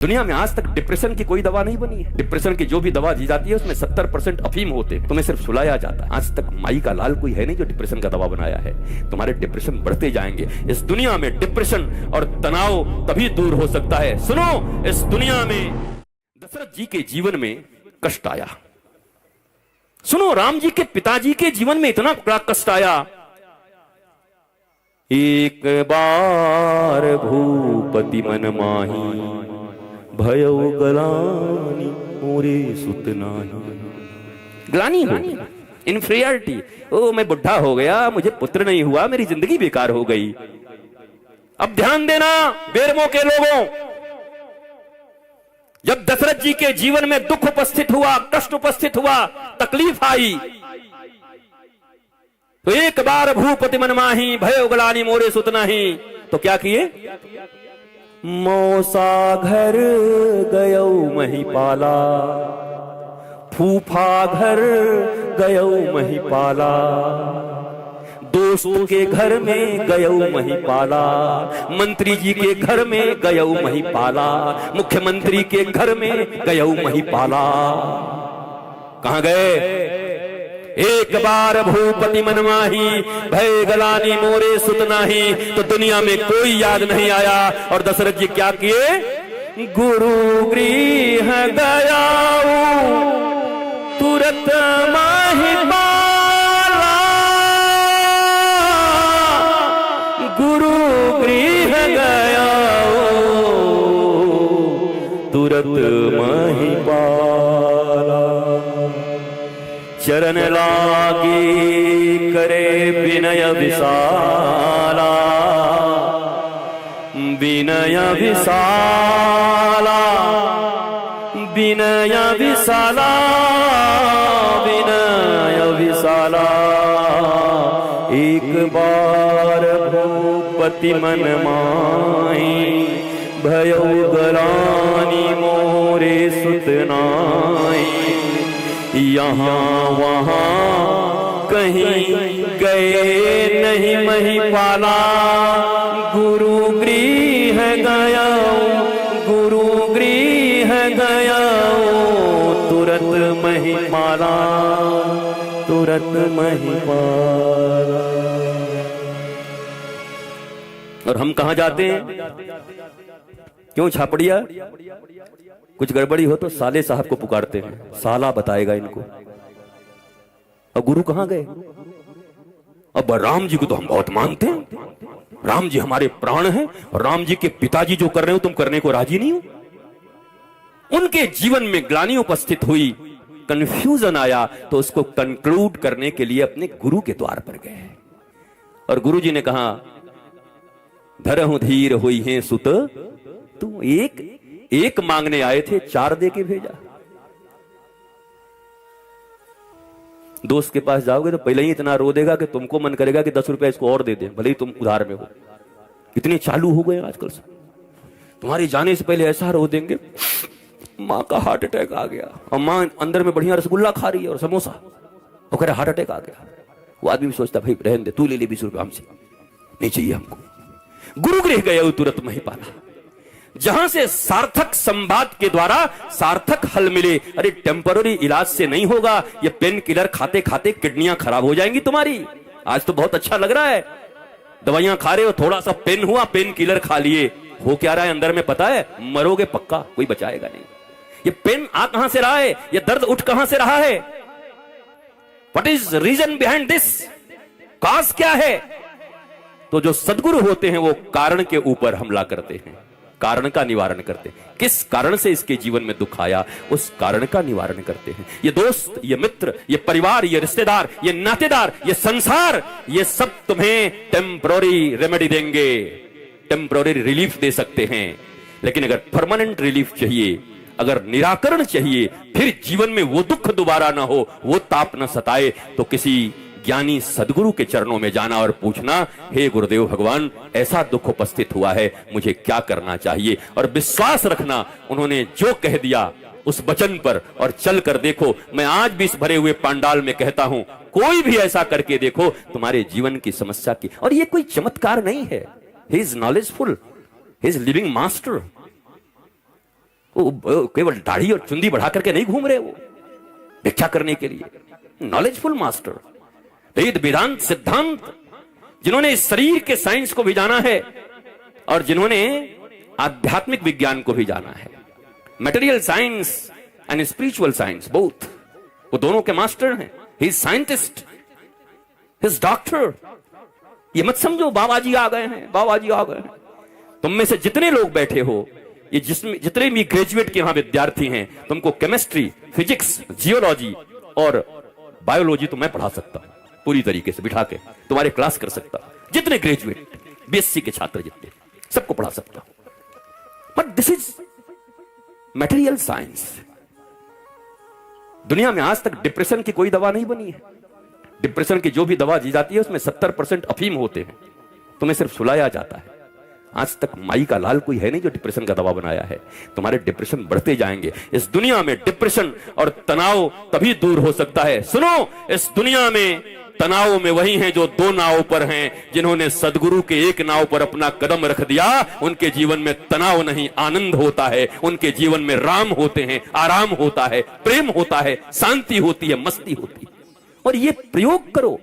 दुनिया में आज तक डिप्रेशन की कोई दवा नहीं बनी है। डिप्रेशन की जो भी दवा दी जाती है उसमें 70% अफीम होते हैं, तुम्हें सिर्फ सुलाया जाता है। आज तक माई का लाल कोई है नहीं जो डिप्रेशन का दवा बनाया है। तुम्हारे डिप्रेशन बढ़ते जाएंगे। इस दुनिया में डिप्रेशन और तनाव तभी दूर हो सकता है। सुनो, इस दुनिया में दशरथ जी के जीवन में कष्ट आया। सुनो, राम जी के पिताजी के जीवन में इतना बड़ा कष्ट आया। एक बार भूपति मन माही भयो गलानी मोरे सुत नाही। ग्लानी हो, इन्फीरियरिटी। ओ मैं बुढ़ा हो गया, मुझे पुत्र नहीं हुआ, मेरी जिंदगी बेकार हो गई। अब ध्यान देना बेरमो के लोगों, जब दशरथ जी के जीवन में दुख उपस्थित हुआ, कष्ट उपस्थित हुआ, तकलीफ आई, तो एक बार भूपति मन माही भयो गलानी मोरे सुत नाही। तो क्या किए? मौसा घर गयो महिपाला, फूफा घर गयो महिपाला, दोस्त के घर में गयो महिपाला, मंत्री जी के घर में गयो महिपाला, मुख्यमंत्री के घर में गयो महिपाला। कहां गए? एक बार भूपति मन माही भय गलानी मोरे सुत नाही। तो दुनिया में कोई याद नहीं आया। और दशरथ जी क्या किए? गुरु गृह गया तुरत महिपाला, गुरु गृह गया तुरत महिपाला। चरण लागी करे विनय विशाला, विनय विशाला, विनय विशाला, विनय विशाला। एक बार भूपति मन माही भयो गलानी मोरे सुत नाही। यहाँ वहाँ कहीं गए नहीं महिपाला, गुरु गृह गया, गुरु गृह गया तुरत महिपाला, तुरत महिपाला। और हम कहाँ जाते हैं? क्यों छापड़िया? कुछ गड़बड़ी हो तो साले साहब को पुकारते हैं, साला बताएगा इनको। अब गुरु कहां गए? अब राम जी को तो हम बहुत मानते हैं, राम जी हमारे प्राण हैं, और राम जी के पिताजी जो कर रहे हो तुम करने को राजी नहीं हो। उनके जीवन में ग्लानि उपस्थित हुई, कंफ्यूजन आया, तो उसको कंक्लूड करने के लिए अपने गुरु के द्वार पर गए। और गुरु जी ने कहा, धरहु धीर हुई है सुत, तू एक मांगने आए थे, 4 दे के भेजा। दोस्त के पास जाओगे तो पहले ही इतना रो देगा कि तुमको मन करेगा कि 10 रुपया इसको और दे दे, भले ही तुम उधार में हो। इतने चालू हो गए आजकल से। तुम्हारे जाने से पहले ऐसा रो देंगे, माँ का हार्ट अटैक आ गया, और माँ अंदर में बढ़िया रसगुल्ला खा रही है और समोसा, वो कह रहा हार्ट अटैक आ गया। वो आदमी भी सोचता भाई रहने दे, तू ले ले 20 रुपया हमसे, नहीं चाहिए हमको। गुरु गृह गए तुरत महिपाला, जहां से सार्थक संवाद के द्वारा सार्थक हल मिले। अरे टेम्पररी इलाज से नहीं होगा, ये पेन किलर खाते खाते किडनियां खराब हो जाएंगी तुम्हारी। आज तो बहुत अच्छा लग रहा है, दवाइयां खा रहे हो, थोड़ा सा पेन हुआ, पेन किलर खा लिए, हो क्या रहा है अंदर में पता है? मरोगे पक्का, कोई बचाएगा नहीं। ये पेन आ कहां से रहा है? ये दर्द उठ कहां से रहा है? What is reason behind this? Cause क्या है? तो जो सदगुरु होते हैं वो कारण के ऊपर हमला करते हैं, कारण का निवारण करते हैं। किस कारण से इसके जीवन में दुख आया, उस कारण का निवारण करते हैं। ये दोस्त, ये मित्र, ये परिवार, ये रिश्तेदार, ये नातेदार, ये संसार, ये सब तुम्हें टेम्पररी रेमेडी देंगे, टेम्पररी रिलीफ दे सकते हैं। लेकिन अगर परमानेंट रिलीफ चाहिए, अगर निराकरण चाहिए, फिर जीवन में वो दुख दोबारा ना हो, वो ताप न सताए, तो किसी ज्ञानी सदगुरु के चरणों में जाना और पूछना, हे गुरुदेव भगवान, ऐसा दुख उपस्थित हुआ है, मुझे क्या करना चाहिए? और विश्वास रखना, उन्होंने जो कह दिया उस वचन पर और चल कर देखो। मैं आज भी इस भरे हुए पंडाल में कहता हूं, कोई भी ऐसा करके देखो, तुम्हारे जीवन की समस्या की। और ये कोई चमत्कार नहीं है, he is knowledgeful, he is living master. वो केवल दाढ़ी और चुंदी बढ़ा करके नहीं घूम रहे, वो व्याख्या करने के लिए नॉलेजफुल मास्टर, वेद वेदांत सिद्धांत, जिन्होंने शरीर के साइंस को भी जाना है और जिन्होंने आध्यात्मिक विज्ञान को भी जाना है, material science and spiritual science both, वो दोनों के मास्टर हैं। He is scientist, he is doctor. ये मत समझो बाबा जी आ गए हैं, बाबा जी आ गए हैं। तुम में से जितने लोग बैठे हो, ये जितने भी ग्रेजुएट के यहां विद्यार्थी हैं, तुमको केमिस्ट्री, फिजिक्स, जियोलॉजी और बायोलॉजी तो मैं पढ़ा सकता हूं, पूरी तरीके से बिठा के तुम्हारे क्लास कर सकता हूं। जितने ग्रेजुएट बीएससी के छात्र जितने, सबको पढ़ा सकता हूं। But this is material science. दुनिया में आज तक डिप्रेशन की कोई दवा नहीं बनी है। डिप्रेशन की जो भी दवा दी जाती है उसमें 70% अफीम होते हैं, तुम्हें सिर्फ सुलाया जाता है। आज तक माई का लाल कोई है नहीं जो डिप्रेशन का दवा बनाया है। तुम्हारे डिप्रेशन बढ़ते जाएंगे। इस दुनिया में डिप्रेशन और तनाव तभी दूर हो सकता है। सुनो, इस दुनिया में तनाव में वही हैं जो दो नाव पर हैं। जिन्होंने सदगुरु के एक नाव पर अपना कदम रख दिया, उनके जीवन में तनाव नहीं, आनंद होता है। उनके जीवन में राम होते हैं, आराम होता है, प्रेम होता है, शांति होती है, मस्ती होती है। और ये प्रयोग करो।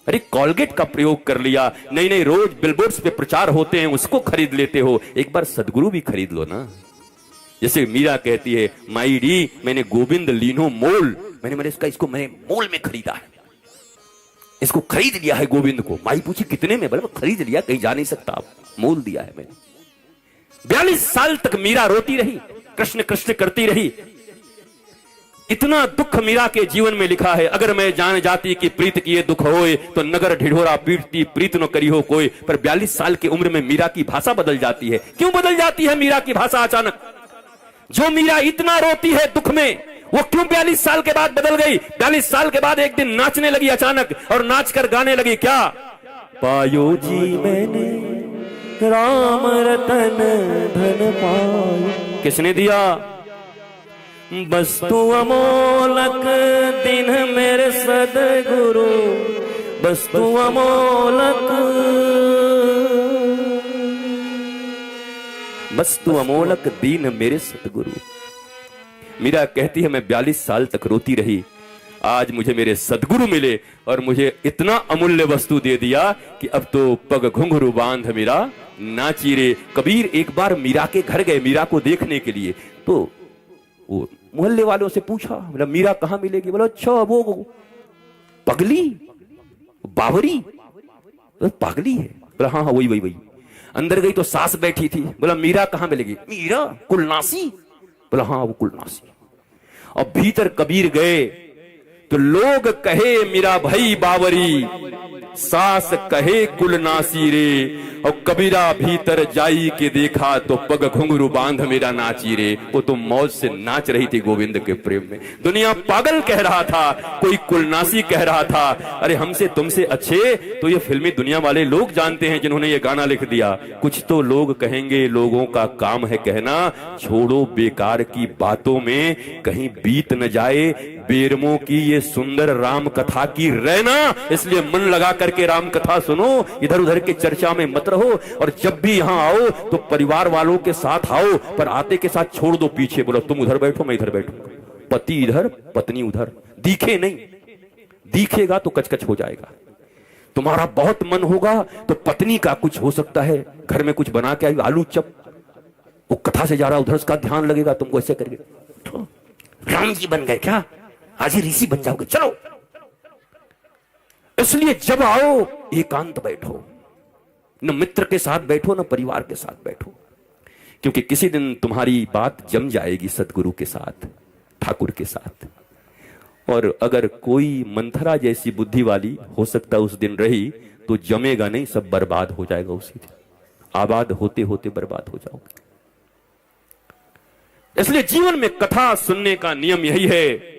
अरे कॉलगेट का प्रयोग कर लिया, नहीं नहीं, रोज बिलबोर्ड्स पे प्रचार होते हैं, उसको खरीद लेते हो। एक बार सदगुरु भी खरीद लो ना। जैसे मीरा कहती है, माई डी मैंने गोविंद लीनो मोल, मैंने इसको मैंने मोल में खरीदा है, इसको खरीद लिया है गोविंद को। माई पूछी कितने में? बोले खरीद लिया, कहीं जा नहीं सकता, मोल दिया है मैंने। 42 साल तक मीरा रोती रही, कृष्ण कृष्ण करती रही। इतना दुख मीरा के जीवन में लिखा है, अगर मैं जान जाती कि प्रीत किए दुख होए, तो नगर ढिढोरा पीटती प्रीत न करी हो कोई। पर 42 साल की उम्र में मीरा की भाषा बदल जाती है। क्यों बदल जाती है मीरा की भाषा अचानक? जो मीरा इतना रोती है दुख में, वो क्यों 42 साल के बाद बदल गई? 42 साल के बाद एक दिन नाचने लगी अचानक, और नाच कर गाने लगी क्या? पायो जी मैंने राम रतन धन पायो। किसने दिया? वस्तु अमोलक दिन मेरे सदगुरु, वस्तु अमोलक, वस्तु अमोलक दीन मेरे सतगुरु। मीरा कहती है, मैं 42 साल तक रोती रही, आज मुझे मेरे सदगुरु मिले और मुझे इतना अमूल्य वस्तु दे दिया कि अब तो पग घुंघरू बांध मीरा नाची रे। कबीर एक बार मीरा के घर गए, मीरा को देखने के लिए। तो वो मोहल्ले वालों से पूछा, बोला मीरा कहां मिलेगी? बोला अच्छा वो पगली बावरी, तो पागली है। बोला हाँ हाँ वही वही वही। अंदर गई तो सास बैठी थी। बोला मीरा कहां मिलेगी? मीरा कुलनासी। बोला हाँ वो कुलनासी। और भीतर कबीर गए तो लोग कहे मीरा भई बावरी, सास कहे कुलनासी रे। और कबीरा भीतर जाई के देखा तो पग घुंघरू बांध मेरा नाची रे। वो तो मौज से नाच रही थी गोविंद के प्रेम में। दुनिया पागल कह रहा था, कोई कुलनासी कह रहा था। अरे हमसे तुमसे अच्छे तो ये फिल्मी दुनिया वाले लोग जानते हैं जिन्होंने ये गाना लिख दिया। कुछ तो लोग कहेंगे, लोगों का काम है कहना, छोड़ो बेकार की बातों में, कहीं बीत न जाए बेरमों की ये सुंदर राम कथा की रहना। इसलिए मन लगा करके राम कथा सुनो, इधर उधर के चर्चा में मत रहो। और जब भी यहां आओ तो परिवार वालों के साथ आओ, पर आते के साथ छोड़ दो पीछे। बोलो तुम उधर बैठो, मैं इधर बैठूंगा, पति इधर पत्नी उधर, दिखे नहीं। दिखेगा तो कचकच हो जाएगा। तुम्हारा बहुत मन होगा तो पत्नी का कुछ हो सकता है, घर में कुछ बना के आई आलू चप, वो कथा से जा रहा उधर उसका ध्यान लगेगा, तुमको ऐसे करके तो राम जी बन गए क्या? आज ही ऋषि बन जाओगे, चलो। इसलिए जब आओ एकांत बैठो, न मित्र के साथ बैठो न परिवार के साथ बैठो, क्योंकि किसी दिन तुम्हारी बात जम जाएगी सदगुरु के साथ, ठाकुर के साथ। और अगर कोई मंथरा जैसी बुद्धि वाली हो सकता उस दिन रही तो जमेगा नहीं, सब बर्बाद हो जाएगा उसी दिन। आबाद होते होते बर्बाद हो जाओगे। इसलिए जीवन में कथा सुनने का नियम यही है,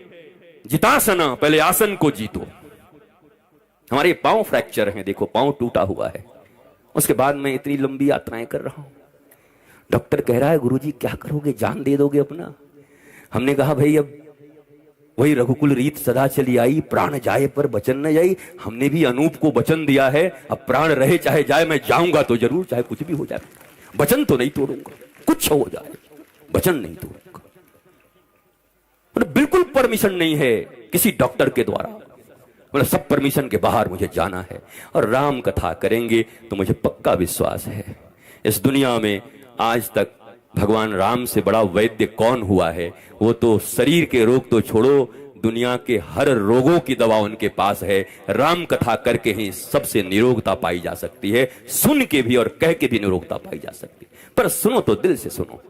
जितासना, पहले आसन को जीतो। हमारे पांव फ्रैक्चर हैं, देखो पांव टूटा हुआ है, उसके बाद मैं इतनी लंबी यात्राएं कर रहा हूं। डॉक्टर कह रहा है गुरुजी क्या करोगे, जान दे दोगे अपना? हमने कहा भाई अब वही रघुकुल रीत सदा चली आई, प्राण जाए पर वचन न जाई। हमने भी अनूप को वचन दिया है, अब प्राण रहे चाहे जाए, मैं जाऊंगा तो जरूर, चाहे कुछ भी हो जाए, वचन तो नहीं तोड़ूंगा, कुछ हो जाए। वचन नहीं तोड़ूंगा। मतलब बिल्कुल परमिशन नहीं है किसी डॉक्टर के द्वारा, मतलब सब परमिशन के बाहर मुझे जाना है और राम कथा करेंगे। तो मुझे पक्का विश्वास है इस दुनिया में आज तक भगवान राम से बड़ा वैद्य कौन हुआ है? वो तो शरीर के रोग तो छोड़ो, दुनिया के हर रोगों की दवा उनके पास है। राम कथा करके ही सबसे निरोगता पाई जा सकती है, सुन के भी और कह के भी निरोगता पाई जा सकती है। पर सुनो तो दिल से सुनो।